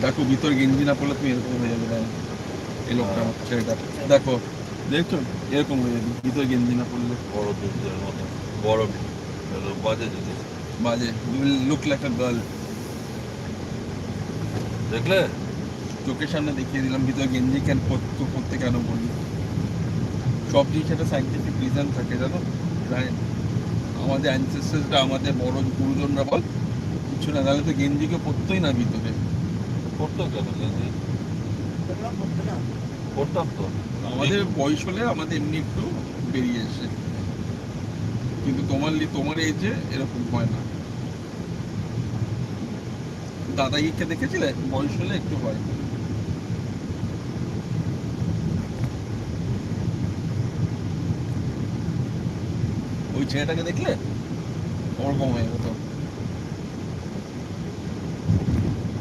দেখো ভিতর গেঞ্জি না পড়লে তুমি এরকম হয়ে যাবে। দেখো এই লোকটা আমার ছেলেটা, দেখো দেখছো এরকম হয়ে যাবে ভিতর গেঞ্জি না পড়লে। বড় দুধের মতো বড় বাজে জিনিস বাজে, লুক লাইক আ গার্ল। দেখলে? চোখের সামনে দেখিয়ে দিলাম ভিতর গেঞ্জি কেন পড়তে কেন বললি। সব জিনিস একটা সাইন্টিফিক রিজন থাকে জানো। আমাদের অ্যানসেস্টার্সরা, আমাদের বড় গুরুজনরা বল কিছু না, তাহলে তো গেঞ্জিকে পড়তোই না ভিতরে। পড়তো কেন গেঞ্জি? পড়তাম তো। আমাদের বয়স হলে আমাদের এমনি একটু বেরিয়ে এসে, কিন্তু তোমার এজে এরকম হয় না। দাদাগিরিকে দেখেছিলে, বয়স হলে একটু হয়। ওই ছেলেটাকে দেখলে ওরকম হয়ে গেত।